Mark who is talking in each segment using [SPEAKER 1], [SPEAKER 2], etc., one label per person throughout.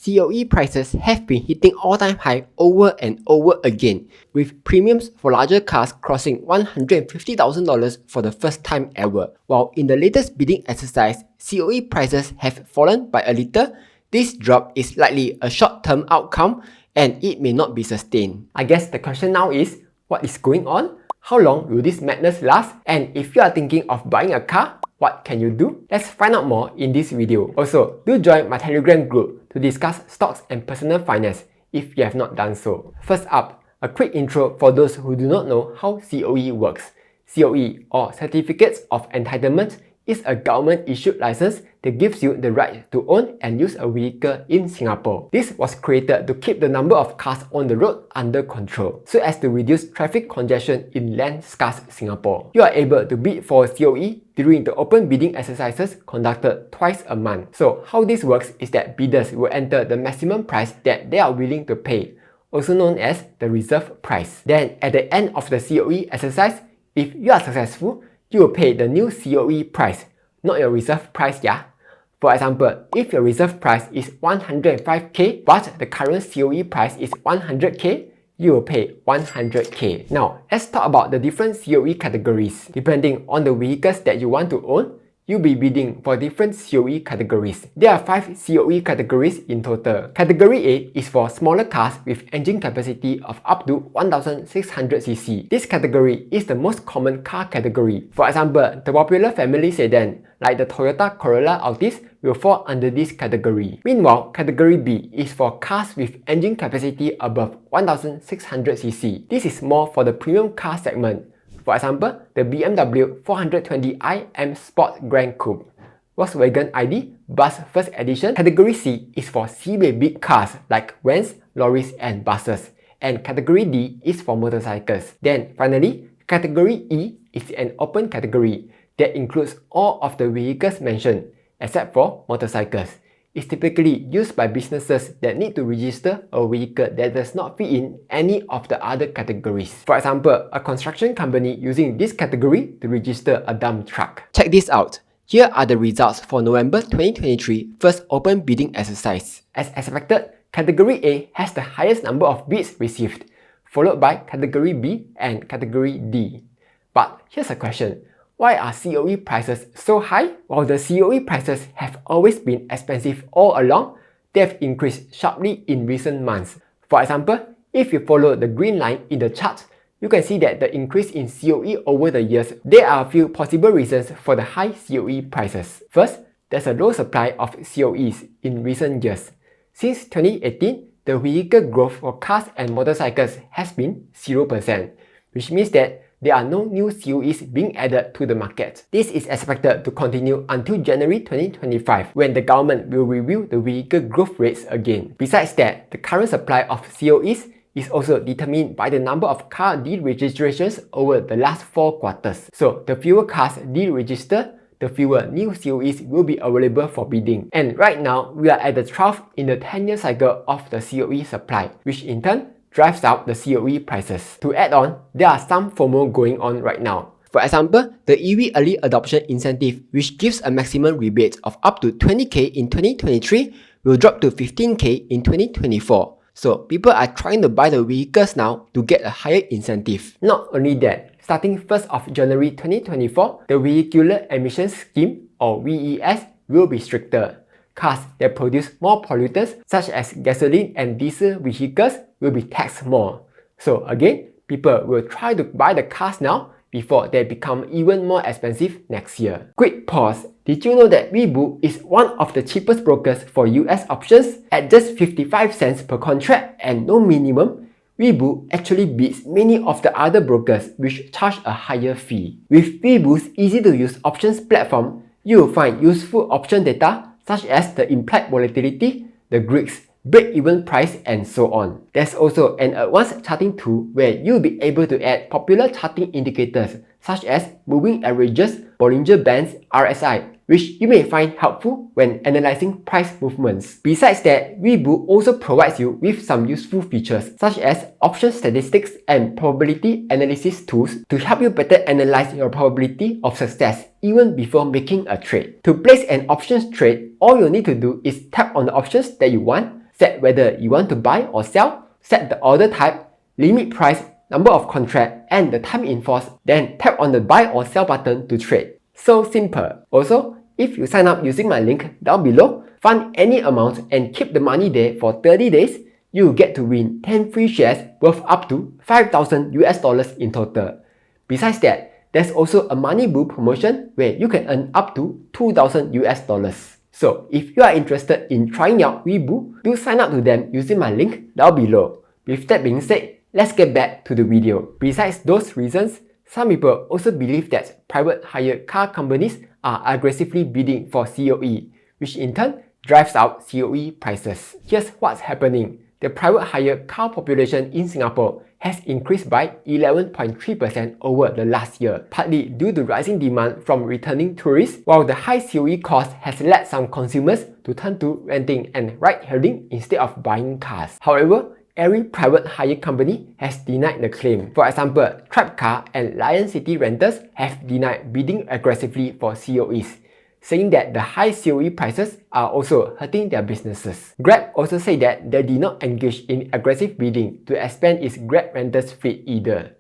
[SPEAKER 1] COE prices have been hitting all-time high over and over again, with premiums for larger cars crossing $150,000 for the first time ever. While in the latest bidding exercise, COE prices have fallen by a little, this drop is likely a short-term outcome and it may not be sustained. I guess the question now is, what is going on? How long will this madness last? And if you are thinking of buying a car, what can you do? Let's find out more in this video. Also, do join my Telegram group to discuss stocks and personal finance if you have not done so. First up, a quick intro for those who do not know how COE works. COE, or Certificates of Entitlement, is a government-issued license that gives you the right to own and use a vehicle in Singapore. This was created to keep the number of cars on the road under control, so as to reduce traffic congestion in land-scarce Singapore. You are able to bid for a COE during the open bidding exercises conducted twice a month. So how this works is that bidders will enter the maximum price that they are willing to pay, also known as the reserve price. Then at the end of the COE exercise, if you are successful, you will pay the new COE price, not your reserve price, yeah? For example, if your reserve price is 105k but the current COE price is 100k, you will pay 100k. Now, let's talk about the different COE categories. Depending on the vehicles that you want to own, you'll be bidding for different COE categories. There are 5 COE categories in total. Category A is for smaller cars with engine capacity of up to 1600cc. This category is the most common car category. For example, the popular family sedan like the Toyota Corolla Altis will fall under this category. Meanwhile, Category B is for cars with engine capacity above 1600cc. This is more for the premium car segment. For example, the BMW 420i M Sport Grand Coupe, Volkswagen ID Bus First Edition. Category C is for C-big cars like vans, lorries and buses. And Category D is for motorcycles. Then finally, Category E is an open category that includes all of the vehicles mentioned, except for motorcycles. It's typically used by businesses that need to register a vehicle that does not fit in any of the other categories. For example, a construction company using this category to register a dump truck. Check this out. Here are the results for November 2023 first open bidding exercise. As expected, Category A has the highest number of bids received, followed by Category B and Category D. But here's a question. Why are COE prices so high? While the COE prices have always been expensive all along, they have increased sharply in recent months. For example, if you follow the green line in the chart, you can see that the increase in COE over the years. There are a few possible reasons for the high COE prices. First, there's a low supply of COEs in recent years. Since 2018, the vehicle growth for cars and motorcycles has been 0%, which means that there are no new COEs being added to the market. This is expected to continue until January 2025, when the government will review the vehicle growth rates again. Besides that, the current supply of COEs is also determined by the number of car deregistrations over the last 4 quarters. So, the fewer cars deregistered, the fewer new COEs will be available for bidding. And right now, we are at the trough in the 10-year cycle of the COE supply, which in turn drives up the COE prices. To add on, there are some FOMO going on right now. For example, the EV Early Adoption Incentive, which gives a maximum rebate of up to 20k in 2023, will drop to 15k in 2024. So people are trying to buy the vehicles now to get a higher incentive. Not only that, starting 1st of January 2024, the Vehicular Emissions Scheme, or VES, will be stricter. Cars that produce more pollutants, such as gasoline and diesel vehicles, will be taxed more. So again, people will try to buy the cars now before they become even more expensive next year. Quick pause. Did you know that Webull is one of the cheapest brokers for US options? At just 55 cents per contract and no minimum, Webull actually beats many of the other brokers which charge a higher fee. With Webull's easy-to-use options platform, you will find useful option data such as the implied volatility, the Greeks, break-even price, and so on. There's also an advanced charting tool where you'll be able to add popular charting indicators such as moving averages, Bollinger Bands, RSI, which you may find helpful when analyzing price movements. Besides that, Webull also provides you with some useful features such as option statistics and probability analysis tools to help you better analyze your probability of success even before making a trade. To place an options trade, all you need to do is tap on the options that you want, set whether you want to buy or sell, set the order type, limit price, number of contract, and the time in force, then tap on the buy or sell button to trade. So simple. Also, if you sign up using my link down below, fund any amount and keep the money there for 30 days, you get to win 10 free shares worth up to 5,000 US dollars in total. Besides that, there's also a money boo promotion where you can earn up to 2,000 US dollars. So if you are interested in trying out Weeboo, do sign up to them using my link down below. With that being said, let's get back to the video. Besides those reasons, some people also believe that private hire car companies are aggressively bidding for COE, which in turn drives out COE prices. Here's what's happening. The private hire car population in Singapore has increased by 11.3% over the last year, partly due to rising demand from returning tourists, while the high COE cost has led some consumers to turn to renting and ride-hailing instead of buying cars. However, every private hire company has denied the claim. For example, Tribe Car and Lion City Rentals have denied bidding aggressively for COEs, saying that the high COE prices are also hurting their businesses. Grab also said that they did not engage in aggressive bidding to expand its Grab Rentals fleet either.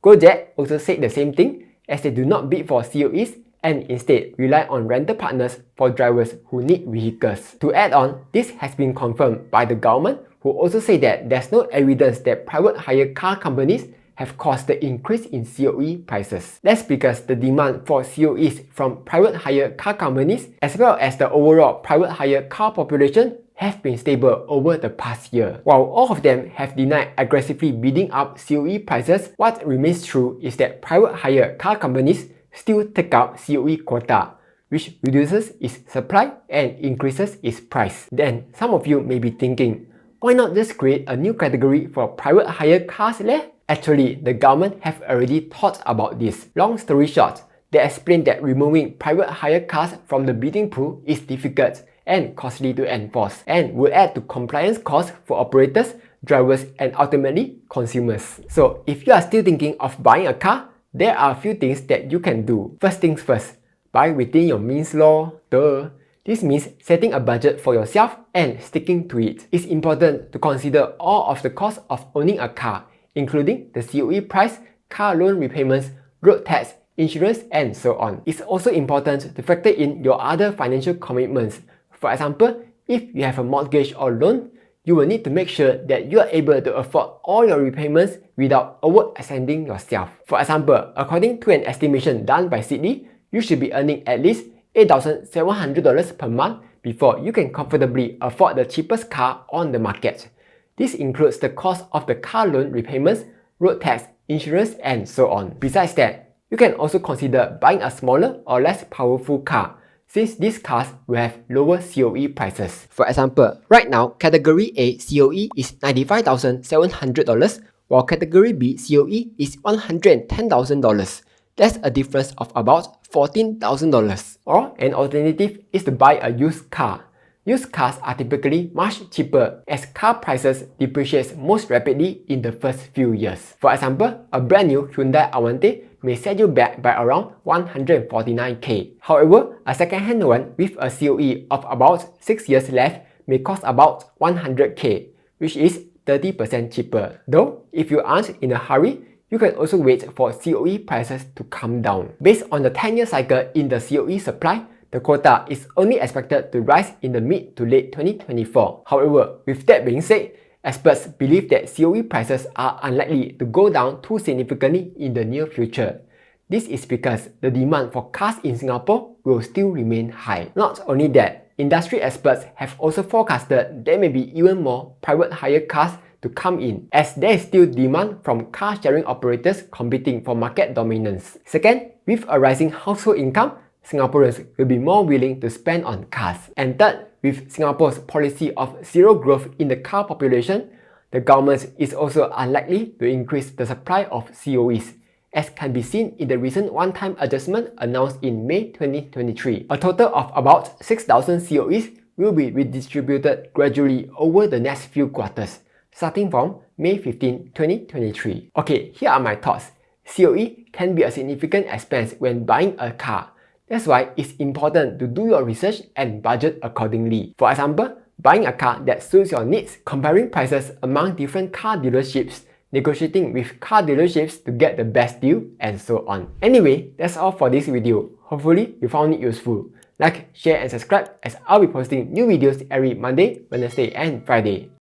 [SPEAKER 1] Gojek also said the same thing, as they do not bid for COEs and instead rely on rental partners for drivers who need vehicles. To add on, this has been confirmed by the government, who also say that there's no evidence that private hire car companies have caused the increase in COE prices. That's because the demand for COEs from private hire car companies as well as the overall private hire car population have been stable over the past year. While all of them have denied aggressively bidding up COE prices, what remains true is that private hire car companies still take out COE quota, which reduces its supply and increases its price. Then some of you may be thinking, why not just create a new category for private hire cars leh? Actually, the government have already thought about this. Long story short, they explained that removing private hire cars from the bidding pool is difficult and costly to enforce and will add to compliance costs for operators, drivers, and ultimately consumers. So if you are still thinking of buying a car, there are a few things that you can do. First things first, buy within your means lor. Duh. This means setting a budget for yourself and sticking to it. It's important to consider all of the costs of owning a car, including the COE price, car loan repayments, road tax, insurance, and so on. It's also important to factor in your other financial commitments. For example, if you have a mortgage or loan, you will need to make sure that you are able to afford all your repayments without overextending yourself. For example, according to an estimation done by Sydney, you should be earning at least $8,700 per month before you can comfortably afford the cheapest car on the market. This includes the cost of the car loan repayments, road tax, insurance, and so on. Besides that, you can also consider buying a smaller or less powerful car, since these cars will have lower COE prices. For example, right now, Category A COE is $95,700, while Category B COE is $110,000. That's a difference of about $14,000. Or an alternative is to buy a used car. Used cars are typically much cheaper as car prices depreciate most rapidly in the first few years. For example, a brand new Hyundai Avante may set you back by around 149k. However, a second-hand one with a COE of about 6 years left may cost about 100k, which is 30% cheaper. Though, if you aren't in a hurry, you can also wait for COE prices to come down. Based on the 10-year cycle in the COE supply, the quota is only expected to rise in the mid to late 2024. However, with that being said, experts believe that COE prices are unlikely to go down too significantly in the near future. This is because the demand for cars in Singapore will still remain high. Not only that, industry experts have also forecasted there may be even more private hire cars to come in, as there is still demand from car sharing operators competing for market dominance. Second, with a rising household income, Singaporeans will be more willing to spend on cars. And third, with Singapore's policy of zero growth in the car population, the government is also unlikely to increase the supply of COEs, as can be seen in the recent one-time adjustment announced in May 2023. A total of about 6,000 COEs will be redistributed gradually over the next few quarters, starting from May 15, 2023. Okay, here are my thoughts. COE can be a significant expense when buying a car. That's why it's important to do your research and budget accordingly. For example, buying a car that suits your needs, comparing prices among different car dealerships, negotiating with car dealerships to get the best deal, and so on. Anyway, that's all for this video. Hopefully, you found it useful. Like, share and subscribe as I'll be posting new videos every Monday, Wednesday and Friday.